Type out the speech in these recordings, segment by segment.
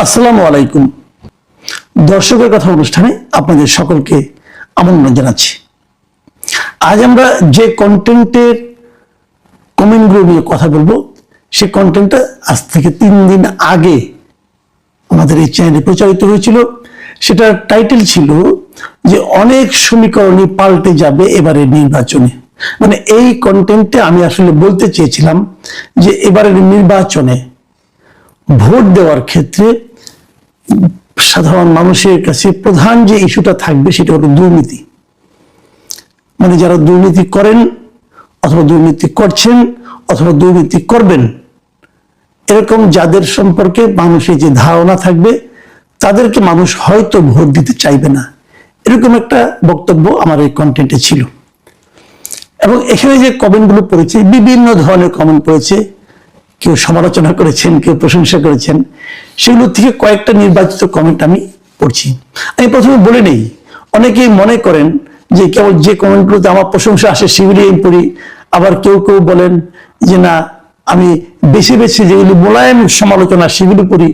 আসসালামু আলাইকুম। দর্শকের কথা অনুষ্ঠানে আপনাদের সকলকে আমন্ত্রণ জানাচ্ছি। আজ আমরা যে কন্টেন্টের কমেন্টগুলো নিয়ে কথা বলবো, সে কন্টেন্টটা আজ থেকে 3 দিন আগে আমাদের এই চ্যানেলে প্রচারিত হয়েছিল। সেটার টাইটেল ছিল যে অনেক সমীকরণই পাল্টে যাবে এবারের নির্বাচনে। মানে এই কন্টেন্টে আমি আসলে বলতে চেয়েছিলাম যে এবারের নির্বাচনে ভোট দেওয়ার ক্ষেত্রে সাধারণ মানুষের কাছে প্রধান যে ইস্যুটা থাকবে সেটা হলো দুর্নীতি। মানে যারা দুর্নীতি করেন অথবা দুর্নীতি করছেন অথবা দুর্নীতি করবেন, এরকম যাদের সম্পর্কে মানুষের যে ধারণা থাকবে তাদেরকে মানুষ হয়তো ভোট দিতে চাইবে না, এরকম একটা বক্তব্য আমার এই কন্টেন্টে ছিল। এবং এখানে যে কমেন্টগুলো পড়েছে, বিভিন্ন ধরনের কমেন্ট পড়েছে, কেউ সমালোচনা করেছেন, কেউ প্রশংসা করেছেন। সেগুলো থেকে কয়েকটা নির্বাচিত কমেন্ট আমি পড়ছি। আমি প্রথমে বলে নেই, অনেকেই মনে করেন যে কেবল যে কমেন্টগুলোতে আমার প্রশংসা আসে সেগুলি আমি পড়ি, আবার কেউ কেউ বলেন যে না, আমি বেছে বেছে যেগুলি মোলায়েম সমালোচনা সেগুলি পড়ি।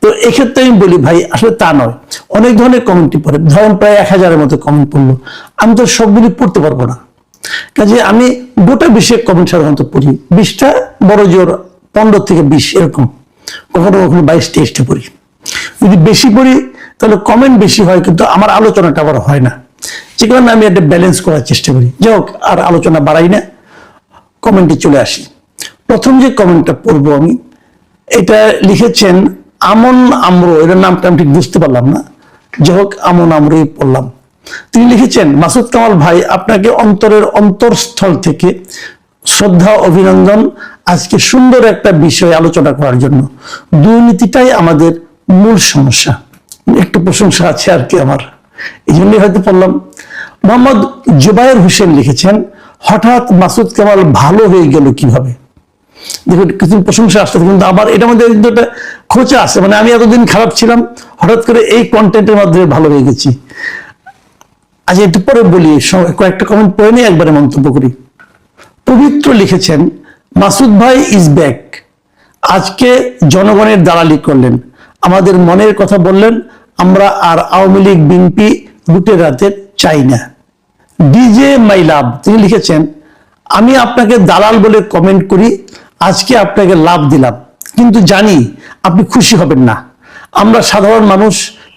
তো এক্ষেত্রে আমি বলি ভাই, আসলে তা নয়। অনেক ধরনের কমেন্টই পড়ে, ধরেন প্রায় 1000-এর মতো কমেন্ট পড়লো, আমি তো সবগুলি পড়তে পারবো না। কাজে আমি গোটা বিষয়ে কমেন্ট সাধারণত পড়ি, 20টা বড় জোর 15 থেকে 20 এরকম, কখনো কখনো 22-23টা পড়ি। যদি বেশি পড়ি তাহলে কমেন্ট বেশি হয়, কিন্তু আমার আলোচনাটা আবার হয় না। যে কারণে আমি একটা ব্যালেন্স করার চেষ্টা করি। যাই হোক, আর আলোচনা বাড়াই না, কমেন্টে চলে আসি। প্রথম যে কমেন্টটা পড়বো আমি, এটা লিখেছেন আমন আমরো, এটার নামটা আমি ঠিক বুঝতে পারলাম না, যাই হোক আমন আমরোই পড়লাম। তিনি লিখেছেন, মাসুদ কামাল ভাই, আপনাকে অন্তরের অন্তরস্থল থেকে শ্রদ্ধা, অভিনন্দন আজকে সুন্দর একটা বিষয় আলোচনা করার জন্য। দুর্নীতিটাই আমাদের মূল সমস্যা। একটু প্রশংসা আছে আর কি আমার, এই জন্যই হয়তো পড়লাম। মোহাম্মদ জুবায়ের হোসেন লিখেছেন, হঠাৎ মাসুদ কামাল ভালো হয়ে গেল কিভাবে? দেখুন, কিছু প্রশংসা আসতে, কিন্তু আবার এটার মধ্যে একটা খোঁচা আছে। মানে আমি এতদিন খারাপ ছিলাম, হঠাৎ করে এই কন্টেন্টের মাধ্যমে ভালো হয়ে গেছি। আজ একটু পরে বলি, কয়েকটা কমেন্ট পড়ে নিয়ে একবারে মন্তব্য করি। পবিত্র লিখেছেন, মাসুদ ভাই ইজ ব্যাক। আজকে জনগণের দালালি করলেন, আমাদের মনের কথা বললেন। আমরা আর আওয়ামী লীগ বিএনপি লুটের রাতে চাই না। ডিজে মাই লাভ, তিনি লিখেছেন, আমি আপনাকে দালাল বলে কমেন্ট করি, আজকে আপনাকে লাভ দিলাম, কিন্তু জানি আপনি খুশি হবেন না। আমরা সাধারণ মানুষ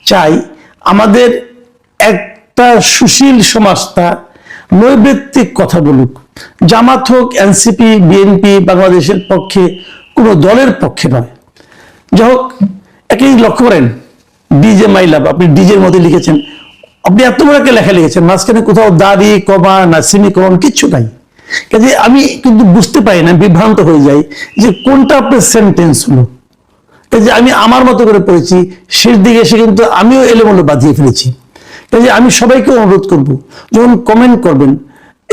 চাই আমাদের একটা সুশীল সমাজটা নৈর্ব্যক্তিক কথা বলুক। জামাত হোক, এনসিপি, বিএনপি বাংলাদেশের পক্ষে, কোনো দলের পক্ষে নয়। যাই হোক, একই লক্ষ্য করেন, ডিজে মাই লাভ, আপনি ডিজের মধ্যে লিখেছেন, আপনি এত বড় একটা লেখা লিখেছেন, মাঝখানে কোথাও দাড়ি, কমা না সেমিকোলন কিচ্ছু নাই। কাজে আমি কিন্তু বুঝতে পারি না, বিভ্রান্ত হয়ে যাই যে কোনটা আপনার সেন্টেন্স হলো। কাজে আমি আমার মতো করে পড়েছি, শেষ দিকে এসে কিন্তু আমিও এলোমেলো বাঁধিয়ে ফেলেছি। কাজে আমি সবাইকে অনুরোধ করব, যখন কমেন্ট করবেন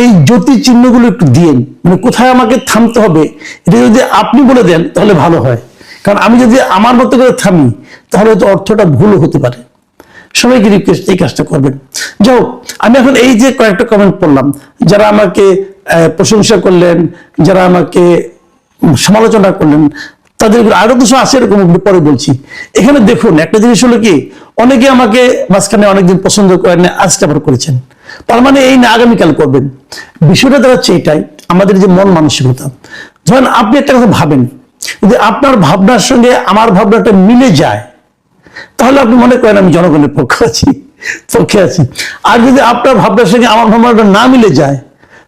এই জ্যোতি চিহ্নগুলো একটু দিয়েন, মানে কোথায় আমাকে থামতে হবে এটা যদি আপনি বলে দেন তাহলে ভালো হয়। কারণ আমি যদি আমার মতো করে থামি তাহলে তো অর্থটা ভুলও হতে পারে। সবাইকে রিকোয়েস্ট, এই কাজটা করবেন। যাও, আমি এখন এই যে কয়েকটা কমেন্ট পড়লাম, যারা আমাকে প্রশংসা করলেন, যারা আমাকে সমালোচনা করলেন, তাদের আরো কিছু আছে, এরকম পরে বলছি। এখানে দেখুন, একটা জিনিস হলো কি, অনেকে আমাকে মাঝখানে অনেকদিন পছন্দ করেন, আজকে আবার করেছেন, তার মানে এই না আগামীকাল করবেন। বিষয়টা দাঁড়াচ্ছে এটাই, আমাদের যে মন মানসিকতা। ধরেন আপনি একটা কথা ভাবেন, যদি আপনার ভাবনার সঙ্গে আমার ভাবনাটা মিলে যায় তাহলে আপনি মনে করেন আমি জনগণের পক্ষে আছি। আর যদি আপনার ভাবনার সঙ্গে আমার ভাবনাটা না মিলে যায়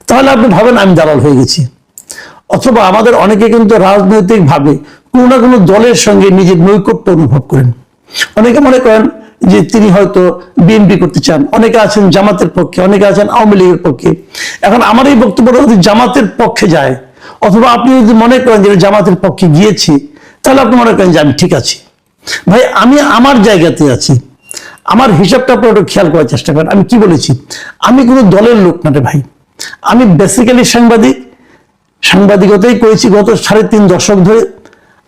তাহলে আপনি ভাবেন আমি দালাল হয়ে গেছি। অথবা আমাদের অনেকে কিন্তু রাজনৈতিক ভাবে কোনো না কোনো দলের সঙ্গে নিজের নৈকট্য অনুভব করেন। অনেকে মনে করেন যে তিনি হয়তো বিএনপি করতে চান, অনেকে আছেন জামাতের পক্ষে, অনেকে আছেন আওয়ামী লীগের পক্ষে। এখন আমার এই বক্তব্যটা যদি জামাতের পক্ষে যায়, অথবা আপনি যদি মনে করেন যে জামাতের পক্ষে গিয়েছি, তাহলে আপনি মনে করেন যে আমি ঠিক আছি। ভাই, আমি আমার জায়গাতে আছি, আমার হিসাবটা আপনার একটু খেয়াল করার চেষ্টা করেন। আমি কি বলেছি? আমি কোনো দলের লোক না রে ভাই, আমি বেসিক্যালি সাংবাদিকতাই করেছি গত 3.5 দশক ধরে।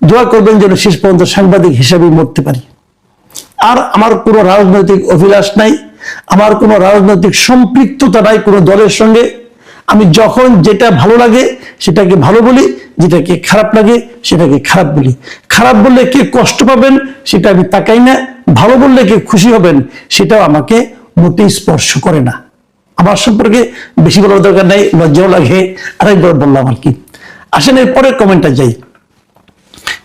দোয়া করবেন যেন শেষ পর্যন্ত সাংবাদিক হিসাবে মরতে পারি। আর আমার কোনো রাজনৈতিক অভিলাষ নাই, আমার কোনো রাজনৈতিক সম্পৃক্ততা নাই কোনো দলের সঙ্গে। আমি যখন যেটা ভালো লাগে সেটাকে ভালো বলি, যেটাকে খারাপ লাগে সেটাকে খারাপ বলি। খারাপ বললে কে কষ্ট পাবেন সেটা আমি তাকাই না, ভালো বললে কে খুশি হবেন সেটাও আমাকে মোটেই স্পর্শ করে না। আমার সম্পর্কে বেশি বলার দরকার নাই, লজ্জাও লাগে, আরেকবার বললাম আর কি। আসেন এর পরের কমেন্টটা যাই।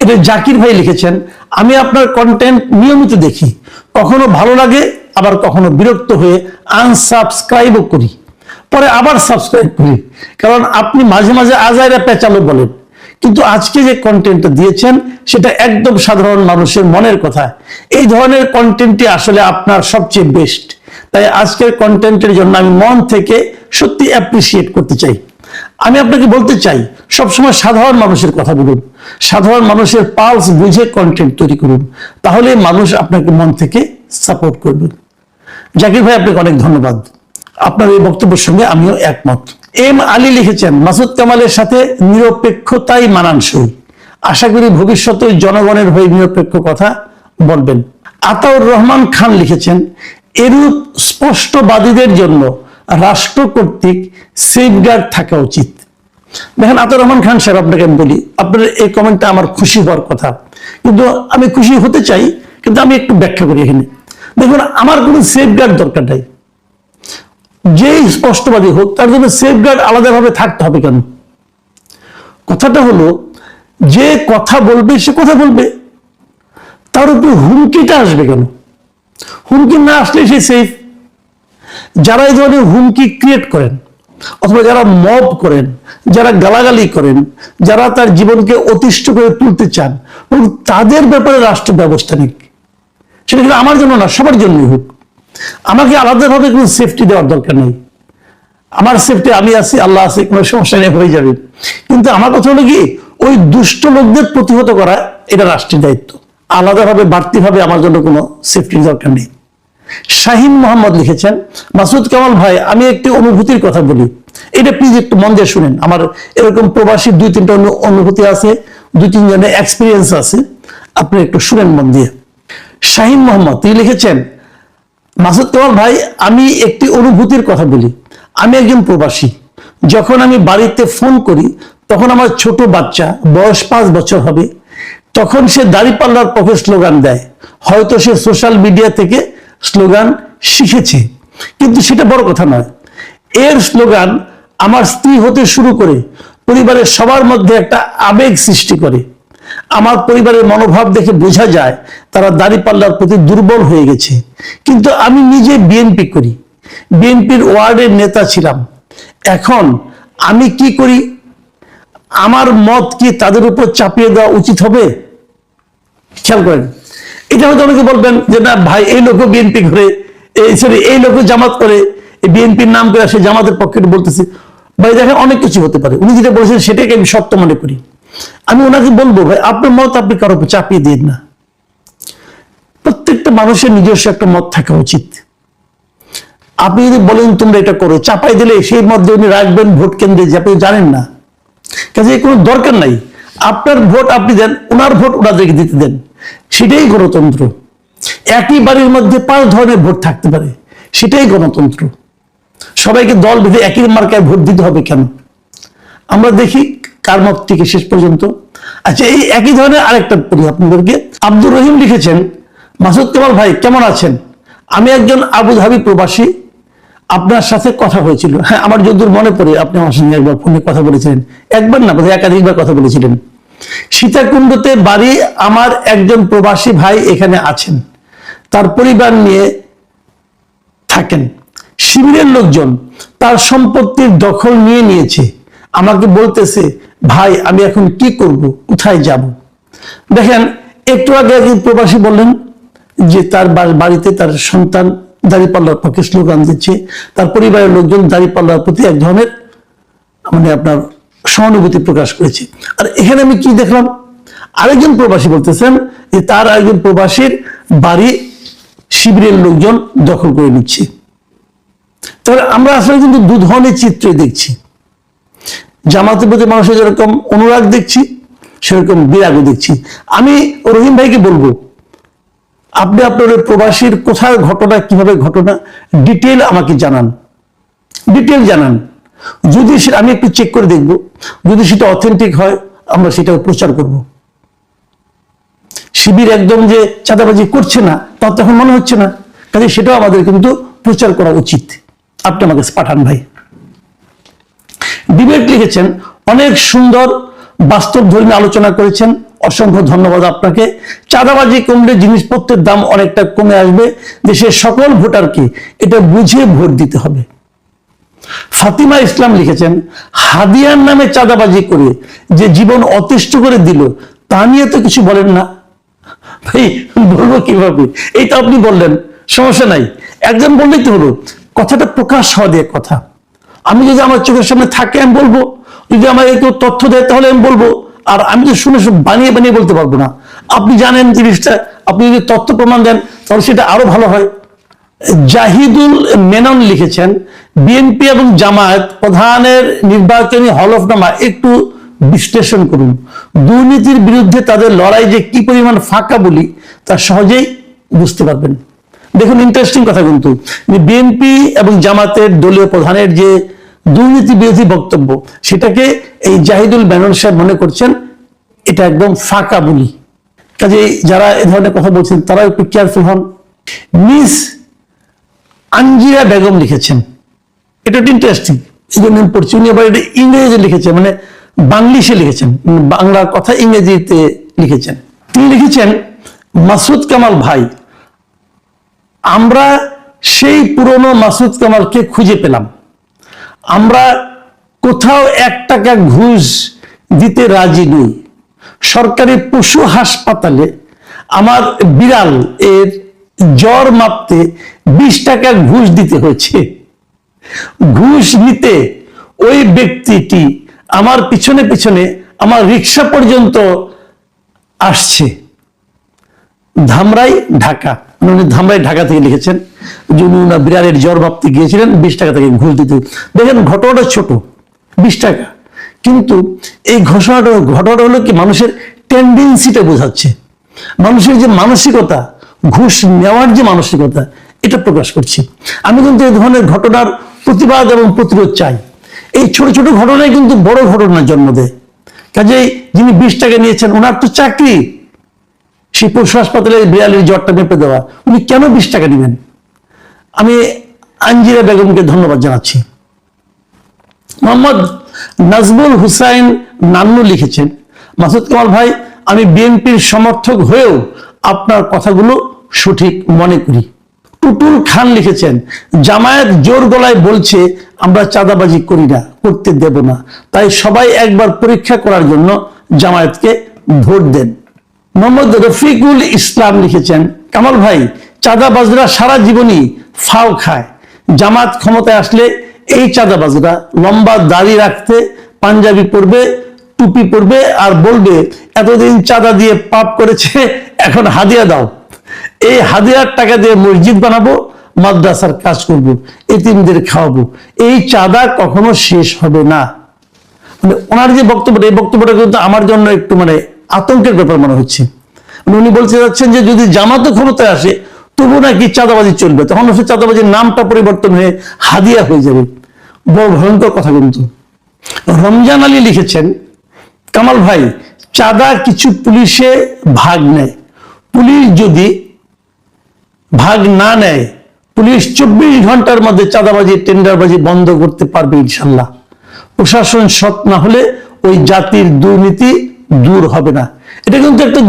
এটা জাকির ভাই লিখেছেন, আমি আপনার কন্টেন্ট নিয়মিত দেখি, কখনো ভালো লাগে আবার কখনো বিরক্ত হয়ে আনসাবস্ক্রাইবও করি, পরে আবার সাবস্ক্রাইব করি, কারণ আপনি মাঝে মাঝে আজাইরা পেঁচালো বলেন, কিন্তু আজকে যে কন্টেন্টটা দিয়েছেন সেটা একদম সাধারণ মানুষের মনের কথা। এই ধরনের কন্টেন্টটি আসলে আপনার সবচেয়ে বেস্ট। তাই আজকের কন্টেন্টের জন্য আমি মন থেকে সত্যি অ্যাপ্রিসিয়েট করতে চাই। আমি আপনাকে বলতে চাই, সবসময় সাধারণ মানুষের কথা বলুন, সাধারণ মানুষের পালস বুঝে কন্টেন্ট তৈরি করুন, তাহলে মানুষ আপনাকে মন থেকে সাপোর্ট করবে। জাকির ভাই, আপনাকে অনেক ধন্যবাদ, আপনার এই বক্তব্যের সঙ্গে আমিও একমত। এম আলী লিখেছেন, মাসুদ কামালের সাথে নিরপেক্ষতাই মানানসই, আশা করি ভবিষ্যতে জনগণের হয়ে নিরপেক্ষ কথা বলবেন। আতাউর রহমান খান লিখেছেন, এরূপ স্পষ্টবাদীদের জন্য রাষ্ট্র কর্তৃক সেফগার্ড থাকা উচিত। দেখেন আতাউর রহমান খান সাহেব, আপনাকে আমি বলি, আপনার এই কমেন্টটা আমার খুশি হওয়ার কথা, কিন্তু আমি খুশি হতে চাই, কিন্তু আমি একটু ব্যাখ্যা করি এখানে। দেখুন, আমার কোনো সেফগার্ড দরকার নাই, যেই স্পষ্টবাদী হোক তার জন্য সেফগার্ড আলাদাভাবে থাকতে হবে কেন? কথাটা হলো, যে কথা বলবে সে কথা বলবে, তার উপর হুমকিটা আসবে কেন? হুমকি না আসলে সে সেফ। যারা এই ধরনের হুমকি ক্রিয়েট করেন অথবা যারা মব করেন, যারা গালাগালি করেন, যারা তার জীবনকে অতিষ্ঠ করে তুলতে চান, তাদের ব্যাপারে রাষ্ট্র ব্যবস্থা নিক। সেটা কিন্তু আমার জন্য না, সবার জন্যই হোক। আমাকে আলাদাভাবে কোনো সেফটি দেওয়ার দরকার নেই। আমার সেফটি আমি আছি, আল্লাহ আছে, কোনো সমস্যা নেই, হয়ে যাবে। কিন্তু আমার কথা হলো কি, ওই দুষ্ট লোকদের প্রতিহত করা এটা রাষ্ট্রের দায়িত্ব। আলাদাভাবে বাড়তিভাবে আমার জন্য কোনো সেফটির দরকার নেই। শাহিন মোহাম্মদ লিখেছেন, মাসুদ কামাল ভাই, আমি একটি অনুভূতির কথা বলি, এটা প্লিজ একটু মন দিয়ে শুনেন। আমার এরকম প্রবাসী 2-3টা অনুভূতি আছে, 2-3 জনের এক্সপিরিয়েন্স আছে, আপনি একটু শুনেন মন দিয়ে। শাহিন মোহাম্মদ তিনি লিখেছেন, মাসুদ কামাল ভাই, আমি একটি অনুভূতির কথা বলি। আমি একজন প্রবাসী। যখন আমি বাড়িতে ফোন করি তখন আমার ছোট বাচ্চা, বয়স 5 বছর হবে, তখন সে দাঁড়িপাল্লার পক্ষে স্লোগান দেয়। হয়তো সে সোশ্যাল মিডিয়া থেকে স্লোগান শিখেছে, কিন্তু সেটা বড় কথা নয়। এর স্লোগান আমার স্ত্রী হতে শুরু করে পরিবারের সবার মধ্যে একটা আবেগ সৃষ্টি করে। আমার পরিবারের মনোভাব দেখে বোঝা যায় তারা দাঁড়িপাল্লার প্রতি দুর্বল হয়ে গেছে। কিন্তু আমি নিজে বিএনপি করি, বিএনপির ওয়ার্ডের নেতা ছিলাম। এখন আমি কি করি? আমার মত কি তাদের উপর চাপিয়ে দেওয়া উচিত হবে? খেয়াল করেন, এটা হয়তো অনেকে বলবেন যে না ভাই, এই লোকও বিএনপি করে, এই লোকও জামাত করে, বিএনপির নাম করে সে জামাতের পক্ষে বলতেছে। ভাই দেখেন, অনেক কিছু হতে পারে, উনি যেটা বলেছেন সেটাকে আমি সত্য মনে করি। আমি ওনাকে বলবো, ভাই আপনার মত আপনি কারো উপর চাপিয়ে দিন না। প্রত্যেকটা মানুষের নিজস্ব একটা মত থাকা উচিত। আপনি যদি বলেন তোমরা এটা করো, চাপাই দিলে সেই মধ্যে উনি রাখবেন ভোট কেন্দ্রে, যে আপনি জানেন না, কাজে কোনো দরকার নাই। আপনার ভোট আপনি দেন, ওনার ভোট ওনাদেরকে দিতে দেন, সেটাই গণতন্ত্র। একই বাড়ির মধ্যে 5 ধরনের ভোট থাকতে পারে, সেটাই গণতন্ত্র। সবাইকে দল বেঁধে একই মার্কায় ভোট দিতে হবে কেন? আমরা দেখি কার মত থেকে শেষ পর্যন্ত। আচ্ছা, এই একই ধরনের আরেকটা পড়ি আপনাদেরকে। আব্দুর রহিম লিখেছেন, মাসুদ কামাল ভাই কেমন আছেন? আমি একজন আবুধাবি প্রবাসী, আপনার সাথে কথা হয়েছিল। হ্যাঁ, আমার যতদূর মনে পড়ে আপনি আমার সঙ্গে একবার ফোনে কথা বলেছিলেন, একবার না বোধহয় একাধিকবার কথা বলেছিলেন। সীতাকুণ্ডতে বাড়ি, আমার একজন প্রবাসী ভাই এখানে আছেন, তার পরিবার নিয়ে থাকেন। শিবিরের লোকজন তার সম্পত্তির দখল নিয়ে নিয়েছে। আমাকে বলতেছে, ভাই আমি এখন কি করব, কোথায় যাব? দেখেন, একটু আগে একজন প্রবাসী বললেন যে তার বাড়িতে তার সন্তান দাঁড়িপাল্লার পক্ষে স্লোগান দিচ্ছে, তার পরিবারের লোকজন দাঁড়িপাল্লার প্রতি এক ধরনের আপনার সহানুভূতি প্রকাশ করেছে। আর এখানে আমি কি দেখলাম, আরেকজন প্রবাসী বলতেছেন যে তার একজন প্রবাসীর বাড়ি শিবিরের লোকজন দখল করে নিচ্ছে। তাহলে আমরা আসলে কিন্তু 2 ধরনের চিত্র দেখছি। জামাতের প্রতি মানুষের যেরকম অনুরাগ দেখছি, সেরকম বিরাগও দেখছি। আমি রহিম ভাইকে বলবো, আপনি আপনার প্রবাসীর কোথায় ঘটনা, কিভাবে ঘটনা, ডিটেল আমাকে জানান, ডিটেল জানান। যদি আমি একটু চেক করে দেখব, যদি সেটা অথেন্টিক হয় আমরা সেটাও প্রচার করব। শিবির একদম যে চাঁদাবাজি করছে না তা তো এখন মনে হচ্ছে না, কাজে সেটাও আমাদের কিন্তু প্রচার করা উচিত। আপনি আমাকে পাঠান ভাই। ডিবেট লিখেছেন, অনেক সুন্দর বাস্তব ধর্মী আলোচনা করেছেন, অসংখ্য ধন্যবাদ আপনাকে। চাঁদাবাজি কমলে জিনিসপত্রের দাম অনেকটা কমে আসবে, দেশের সকল ভোটারকে এটা বুঝে ভোট দিতে হবে। ফাতিমা ইসলাম লিখেছেন, হাদিয়ার নামে চাঁদাবাজি করে যে জীবন অতিষ্ঠ করে দিল তা নিয়ে তো কিছু বলেন না। ভাই বলবো কিভাবে, এই তো আপনি বললেন, সমস্যা নাই, একজন বললেই তো হলো। কথাটা প্রকাশ হওয়া দিয়ে কথা। আমি যদি আমার চোখের সামনে থাকে আমি বলবো, যদি আমাকে কেউ তথ্য দেয় তাহলে আমি বলবো, আর আমি তো শুনে বানিয়ে বানিয়ে বলতে পারবো না। আপনি জানেন জিনিসটা, আপনি যদি তথ্য প্রমাণ দেন তাহলে সেটা আরো ভালো হয়। জাহিদুল মেনন লিখেছেন, বিএনপি এবং জামায়াত প্রধানের নির্বাচনী হলফনামা একটু বিশ্লেষণ করুন। দুর্নীতির বিরুদ্ধে তাদের লড়াই যে কি পরিমাণ ফাঁকা বলি তা সহজেই বুঝতে পারবেন। দেখুন, ইন্টারেস্টিং কথা কিন্তু, বিএনপি এবং জামাতের দলীয় প্রধানের যে দুর্নীতি বিরোধী বক্তব্য, সেটাকে এই জাহিদুল মেনন সাহেব মনে করছেন এটা একদম ফাঁকা বলি। কাজে যারা এ ধরনের কথা বলছেন তারা একটু কেয়ারফুল হন। মিস আঞ্জিরা বেগম লিখেছেন, এটা ইন্টারেস্টিং, এই জন্য আমি পড়ছি। উনি আবার এটা ইংরেজিতে লিখেছেন, মানে বাংলিশে লিখেছেন, বাংলার কথা ইংরেজিতে লিখেছেন। তিনি লিখেছেন, মাসুদ কামাল ভাই, আমরা সেই পুরনো মাসুদ কামালকে খুঁজে পেলাম। আমরা কোথাও 1 টাকা ঘুষ দিতে রাজি নই। সরকারি পশু হাসপাতালে আমার বিড়াল এর জ্বর মাপতে 20 টাকা ঘুষ দিতে হয়েছে। ঘুষ নিতে ওই ব্যক্তিটি আমার পিছনে পিছনে আমার রিক্সা পর্যন্ত আসছে। ধামরাই, ঢাকা। উনি ধামরাই, ঢাকা থেকে লিখেছেন যে উনি বিড়ালের জ্বর মাপতে গিয়েছিলেন, 20 টাকা থেকে ঘুষ দিতে। দেখেন ঘটনাটা ছোট, 20 টাকা, কিন্তু এই ঘটনাটা হলো কি মানুষের টেন্ডেন্সিটা বোঝাচ্ছে, মানুষের যে মানসিকতা, ঘুষ নেওয়ার যে মানসিকতা, এটা প্রকাশ করছে। আমি কিন্তু এই ধরনের ঘটনার প্রতিবাদ এবং প্রতিরোধ চাই। এই ছোট ছোট ঘটনায় কিন্তু বড় ঘটনার জন্ম দেয়। কাজেই যিনি 20 টাকা নিয়েছেন, ওনার তো চাকরি সেই পশু হাসপাতালে বিড়ালের জ্বরটা মেপে দেওয়া, উনি কেন 20 টাকা নেবেন? আমি আঞ্জিরা বেগমকে ধন্যবাদ জানাচ্ছি। মোহাম্মদ নাজমুল হুসাইন নান্নু লিখেছেন, মাসুদ কামাল ভাই, আমি বিএনপির সমর্থক হয়েও আপনার কথাগুলো সঠিক মনে করি। টুটুল খান লিখেছেন, জামায়াত জোর গলায় বলছে আমরা চাঁদাবাজি করি না, করতে দেব না, তাই সবাই একবার পরীক্ষা করার জন্য জামায়াতকে ভোট দেন। মোহাম্মদ রফিকুল ইসলাম লিখেছেন, কামাল ভাই, চাঁদাবাজরা সারা জীবনই ফাও খায়। জামাত ক্ষমতায় আসলে এই চাঁদাবাজরা লম্বা দাড়ি রাখতে, পাঞ্জাবি পরবে, টুপি পরবে আর বলবে এতদিন চাঁদা দিয়ে পাপ করেছে, এখন হাদিয়া দাও। এই হাদিয়ার টাকা দিয়ে মসজিদ বানাবো, মাদ্রাসার কাজ করব, এতিমদের খাওয়াবো। এই চাঁদা কখনো শেষ হবে না। মানে ওনার যে বক্তব্যটা, এই বক্তব্যটা কিন্তু আমার জন্য একটু আতঙ্কের ব্যাপার মনে হচ্ছে। উনি বলতে যাচ্ছেন যে যদি জামাতে ক্ষমতায় আসে তবু নাকি চাঁদাবাজি চলবে, তখন সে চাঁদাবাজির নামটা পরিবর্তন হয়ে হাদিয়া হয়ে যাবে। বড় ভয়ঙ্কর কথা কিন্তু। রমজান আলী লিখেছেন, কামাল ভাই, চাঁদা কিছু পুলিশে ভাগ নেয়, পুলিশ যদি ভাগ না নেয়, পুলিশ 24 ঘন্টার মধ্যে চাঁদাবাজি, টেন্ডারবাজি বন্ধ করতে পারবে ইনশাল্লাহ। প্রশাসন সৎ না হলে ওই জাতির দুর্নীতি দূর হবে না। এটা কিন্তু একটা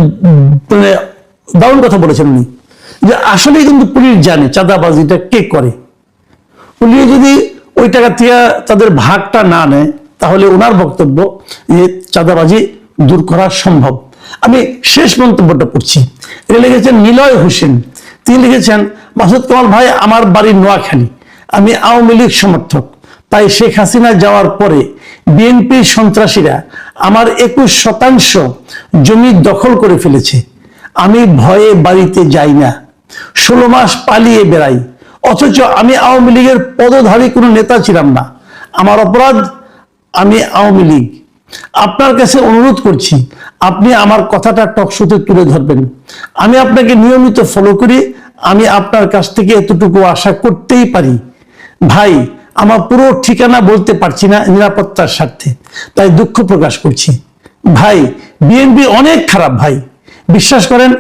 দারুণ কথা বলেছেন উনি, যে আসলে কিন্তু পুলিশ জানে চাঁদাবাজিটা কে করে। পুলিশ যদি ওই টাকা থেকে তাদের ভাগটা না নেয় তাহলে ওনার বক্তব্য যে চাঁদাবাজি দূর করা সম্ভব। আমি শেষ মন্তব্যটা পড়ছি, এটা লিখেছেন নিলয় হোসেন। তিনি লিখেছেন, মাসুদ কামাল ভাই, আমার বাড়ি নোয়াখালী, আমি আওয়ামী লীগ সমর্থক, তাই শেখ হাসিনা যাওয়ার পরে বিএনপির সন্ত্রাসীরা আমার 21% জমি দখল করে ফেলেছে। আমি ভয়ে বাড়িতে যাই না, 16 মাস পালিয়ে বেড়াই, অথচ আমি আওয়ামী লীগের পদধারী কোনো নেতা ছিলাম না। আমার অপরাধ, আমি আওয়ামী লীগ। আপনার কাছে অনুরোধ করছি, আপনি আমার কথাটা টকশোতে তুলে ধরবেন। আমি আপনাকে নিয়মিত ফলো করি, আমি আপনার কাছ থেকে এতটুকু আশা করতেই পারি। ভাই, আমার পুরো ঠিকানা বলতে পারছি না নিরাপত্তার স্বার্থে, তাই দুঃখ প্রকাশ করছি। ভাই, বিএনপি অনেক খারাপ ভাই, বিশ্বাস করেন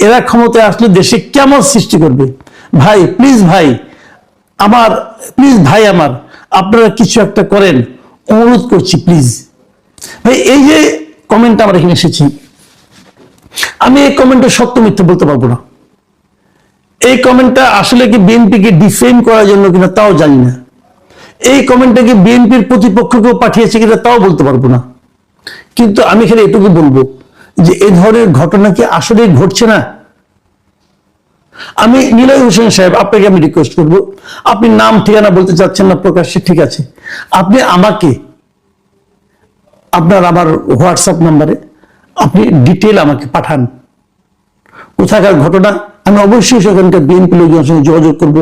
এরা ক্ষমতায় আসলে দেশে কেমন সৃষ্টি করবে। ভাই প্লিজ ভাই আমার আপনারা কিছু একটা করেন, অনুরোধ করছি প্লিজ। ভাই এই যে কমেন্ট আমরা এখানে এসেছি, আমি এই কমেন্টের সত্য মিথ্যা বলতে পারবো না। এই কমেন্টটা আসলে কি বিএনপিকে ডিফেন্ড করার জন্য কিনা তাও জানি না। এই কমেন্টটা কি বিএনপির প্রতিপক্ষকেও পাঠিয়েছে কিনা তাও বলতে পারবো না। কিন্তু আমি এখানে এটুকু বলবো যে এই ধরনের ঘটনা কি আসলে ঘটছে না? আমি নিলয় হোসেন সাহেব, আপনাকে আমি রিকোয়েস্ট করবো, আপনি নাম ঠিকানা বলতে চাচ্ছেন না প্রকাশ্যে, ঠিক আছে, আপনি আমাকে আপনার আমার হোয়াটসঅ্যাপ নাম্বারে আপনি ডিটেল আমাকে পাঠান, কোথাকার ঘটনা। আমি অবশ্যই সেখানকার বিএনপি লোকজনের সঙ্গে যোগাযোগ করবো,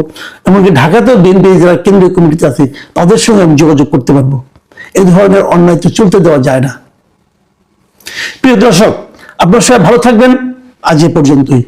এমনকি ঢাকাতেও বিএনপি যারা কেন্দ্রীয় কমিটিতে আছে তাদের সঙ্গে আমি যোগাযোগ করতে পারবো। এই ধরনের অন্যায় তো চলতে দেওয়া যায় না। প্রিয় দর্শক, আপনারা সবাই ভালো থাকবেন, আজ এ পর্যন্তই।